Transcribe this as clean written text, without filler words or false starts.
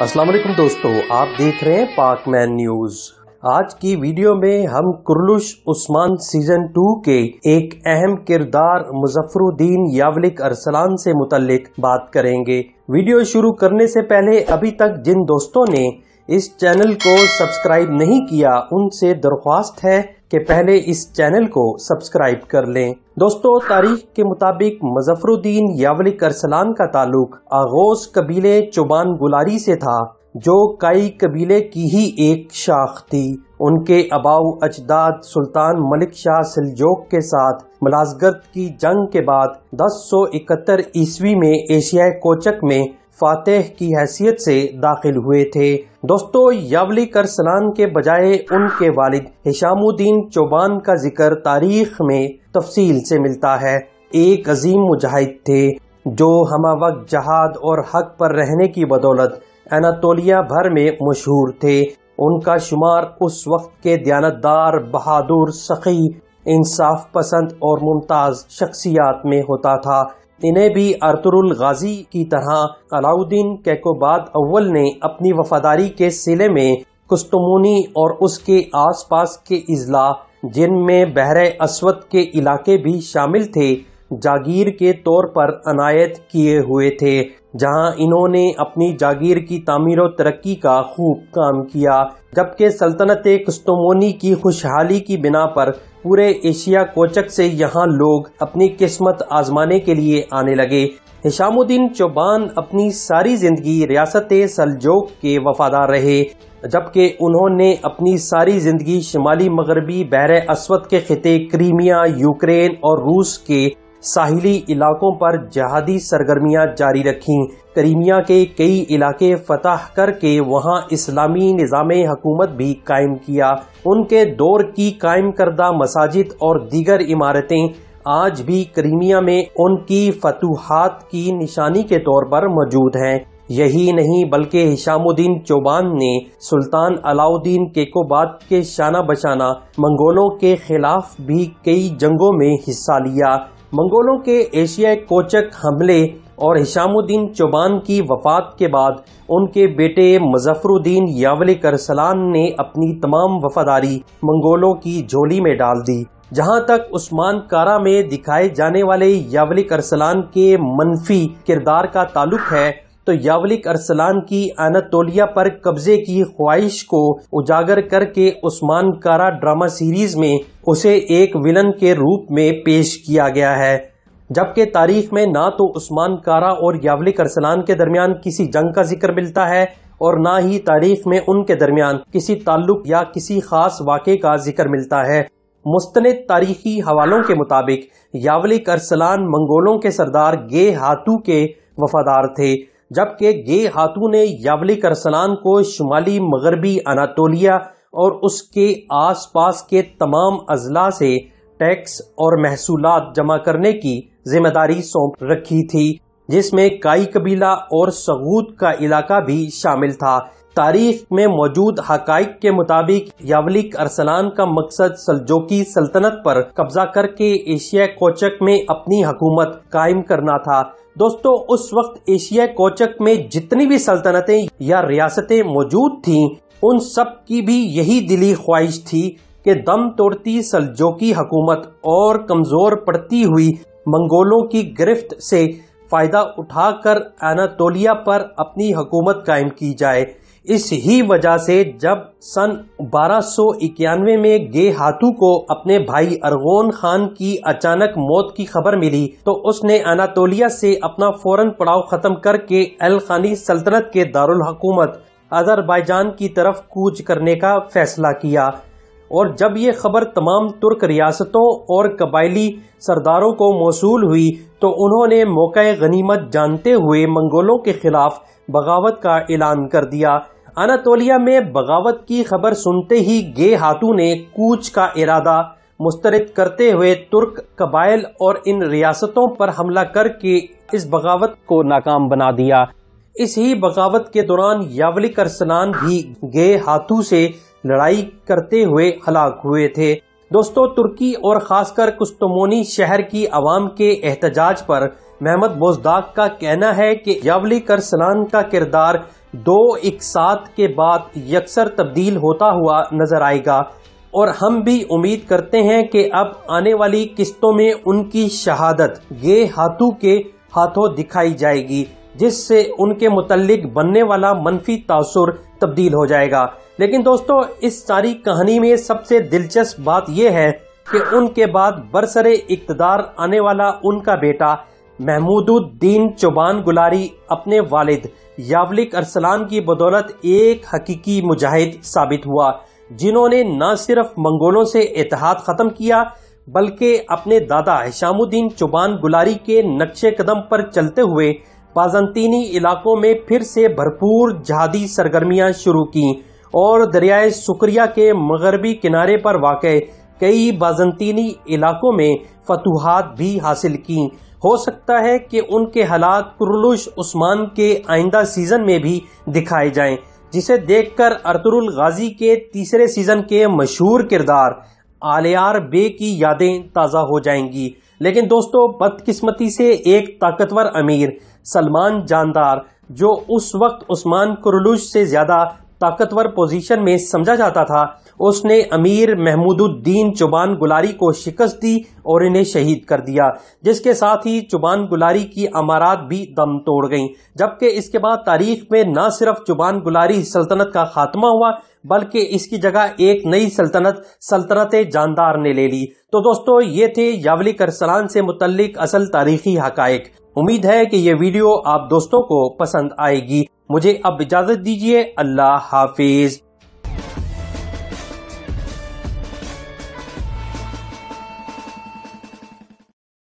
السلام علیکم دوستو، آپ دیکھ رہے ہیں پاک مین نیوز۔ آج کی ویڈیو میں ہم کرلش عثمان سیزن 2 کے ایک اہم کردار مظفر الدین یاولک ارسلان سے متعلق بات کریں گے۔ ویڈیو شروع کرنے سے پہلے ابھی تک جن دوستوں نے اس چینل کو سبسکرائب نہیں کیا ان سے درخواست ہے کہ پہلے اس چینل کو سبسکرائب کر لیں۔ دوستو، تاریخ کے مطابق مظفر الدین یاولک ارسلان کا تعلق آغوز قبیلے چوبان گلاری سے تھا، جو کائی قبیلے کی ہی ایک شاخ تھی۔ ان کے آباؤ اجداد سلطان ملک شاہ سلجوق کے ساتھ ملازگرد کی جنگ کے بعد 1071 عیسوی میں ایشیائے کوچک میں فاتح کی حیثیت سے داخل ہوئے تھے۔ دوستو، یاولک ارسلان کے بجائے ان کے والد ہشام الدین چوبان کا ذکر تاریخ میں تفصیل سے ملتا ہے۔ ایک عظیم مجاہد تھے جو ہمہ وقت جہاد اور حق پر رہنے کی بدولت اناطولیہ بھر میں مشہور تھے۔ ان کا شمار اس وقت کے دیانتدار، بہادر، سخی، انصاف پسند اور ممتاز شخصیات میں ہوتا تھا۔ انہیں بھی ارطغرل غازی کی طرح علاؤالدین کیقوباد اول نے اپنی وفاداری کے صلے میں کستمونی اور اس کے آس پاس کے اضلاع، جن میں بحر اسود کے علاقے بھی شامل تھے، جاگیر کے طور پر عنایت کیے ہوئے تھے، جہاں انہوں نے اپنی جاگیر کی تعمیر و ترقی کا خوب کام کیا، جبکہ سلطنت کستمونی کی خوشحالی کی بنا پر پورے ایشیا کوچک سے یہاں لوگ اپنی قسمت آزمانے کے لیے آنے لگے۔ ہشام الدین چوبان اپنی ساری زندگی ریاست سلجوق کے وفادار رہے، جبکہ انہوں نے اپنی ساری زندگی شمالی مغربی بحر اسود کے خطے کریمیا، یوکرین اور روس کے ساحلی علاقوں پر جہادی سرگرمیاں جاری رکھیں۔ کریمیا کے کئی علاقے فتح کر کے وہاں اسلامی نظام حکومت بھی قائم کیا۔ ان کے دور کی قائم کردہ مساجد اور دیگر عمارتیں آج بھی کریمیا میں ان کی فتوحات کی نشانی کے طور پر موجود ہیں۔ یہی نہیں بلکہ ہشام الدین چوبان نے سلطان علاؤالدین کیقوباد کے شانہ بشانہ منگولوں کے خلاف بھی کئی جنگوں میں حصہ لیا۔ منگولوں کے ایشیائے کوچک حملے اور ہشام الدین چوبان کی وفات کے بعد ان کے بیٹے مظفر الدین یاولک ارسلان نے اپنی تمام وفاداری منگولوں کی جھولی میں ڈال دی۔ جہاں تک عثمان کارا میں دکھائے جانے والے یاولک ارسلان کے منفی کردار کا تعلق ہے، تو یاولک ارسلان کی اناطولیہ پر قبضے کی خواہش کو اجاگر کر کے عثمان کارا ڈرامہ سیریز میں اسے ایک ولن کے روپ میں پیش کیا گیا ہے، جبکہ تاریخ میں نہ تو عثمان کارا اور یاولک ارسلان کے درمیان کسی جنگ کا ذکر ملتا ہے اور نہ ہی تاریخ میں ان کے درمیان کسی تعلق یا کسی خاص واقعے کا ذکر ملتا ہے۔ مستند تاریخی حوالوں کے مطابق یاولک ارسلان منگولوں کے سردار گے ہاتو کے وفادار تھے، جبکہ گے ہاتو نے یاولک ارسلان کو شمالی مغربی اناطولیہ اور اس کے آس پاس کے تمام اضلاع سے ٹیکس اور محصولات جمع کرنے کی ذمہ داری سونپ رکھی تھی، جس میں کائی قبیلہ اور سغوت کا علاقہ بھی شامل تھا۔ تاریخ میں موجود حقائق کے مطابق یاولک ارسلان کا مقصد سلجوقی سلطنت پر قبضہ کر کے ایشیا کوچک میں اپنی حکومت قائم کرنا تھا۔ دوستو، اس وقت ایشیا کوچک میں جتنی بھی سلطنتیں یا ریاستیں موجود تھیں، ان سب کی بھی یہی دلی خواہش تھی کہ دم توڑتی سلجوقی حکومت اور کمزور پڑتی ہوئی منگولوں کی گرفت سے فائدہ اٹھا کر اناطولیہ پر اپنی حکومت قائم کی جائے۔ اس ہی وجہ سے جب سن 1291 میں گے ہاتو کو اپنے بھائی ارغون خان کی اچانک موت کی خبر ملی تو اس نے اناطولیہ سے اپنا فوراً پڑاؤ ختم کر کے الخانی سلطنت کے دارالحکومت آذربائیجان کی طرف کوچ کرنے کا فیصلہ کیا، اور جب یہ خبر تمام ترک ریاستوں اور قبائلی سرداروں کو موصول ہوئی تو انہوں نے موقع غنیمت جانتے ہوئے منگولوں کے خلاف بغاوت کا اعلان کر دیا۔ اناطولیہ میں بغاوت کی خبر سنتے ہی گے ہاتو نے کوچ کا ارادہ مسترد کرتے ہوئے ترک قبائل اور ان ریاستوں پر حملہ کر کے اس بغاوت کو ناکام بنا دیا۔ اس ہی بغاوت کے دوران یاولک ارسلان بھی گے ہاتو سے لڑائی کرتے ہوئے ہلاک ہوئے تھے۔ دوستو، ترکی اور خاص کر کستمونی شہر کی عوام کے احتجاج پر محمد بوزداق کا کہنا ہے کہ یاولک ارسلان کا کردار دو اقساط کے بعد یکسر تبدیل ہوتا ہوا نظر آئے گا، اور ہم بھی امید کرتے ہیں کہ اب آنے والی قسطوں میں ان کی شہادت یہ ہاتھوں کے ہاتھوں دکھائی جائے گی، جس سے ان کے متعلق بننے والا منفی تاثر تبدیل ہو جائے گا۔ لیکن دوستو، اس ساری کہانی میں سب سے دلچسپ بات یہ ہے کہ ان کے بعد برسر اقتدار آنے والا ان کا بیٹا محمود الدین چوبان گلاری اپنے والد یاولک ارسلان کی بدولت ایک حقیقی مجاہد ثابت ہوا، جنہوں نے نہ صرف منگولوں سے اتحاد ختم کیا بلکہ اپنے دادا ہشام الدین چوبان گلاری کے نقش قدم پر چلتے ہوئے بازنطینی علاقوں میں پھر سے بھرپور جہادی سرگرمیاں شروع کیں اور دریائے سکریا کے مغربی کنارے پر واقع کئی بازنطینی علاقوں میں فتوحات بھی حاصل کیں۔ ہو سکتا ہے کہ ان کے حالات کرلش عثمان کے آئندہ سیزن میں بھی دکھائے جائیں، جسے دیکھ کر ارطغرل غازی کے تیسرے سیزن کے مشہور کردار آلیار بے کی یادیں تازہ ہو جائیں گی۔ لیکن دوستو، بدقسمتی سے ایک طاقتور امیر سلمان جاندار، جو اس وقت عثمان کرلش سے زیادہ طاقتور پوزیشن میں سمجھا جاتا تھا، اس نے امیر محمود الدین چوبان گلاری کو شکست دی اور انہیں شہید کر دیا، جس کے ساتھ ہی چوبان گلاری کی امارات بھی دم توڑ گئیں، جبکہ اس کے بعد تاریخ میں نہ صرف چوبان گلاری سلطنت کا خاتمہ ہوا بلکہ اس کی جگہ ایک نئی سلطنت جاندار نے لے لی۔ تو دوستو، یہ تھے یاولک ارسلان سے متعلق اصل تاریخی حقائق۔ امید ہے کہ یہ ویڈیو آپ دوستوں کو پسند آئے گی۔ مجھے اب اجازت دیجیے، اللہ حافظ۔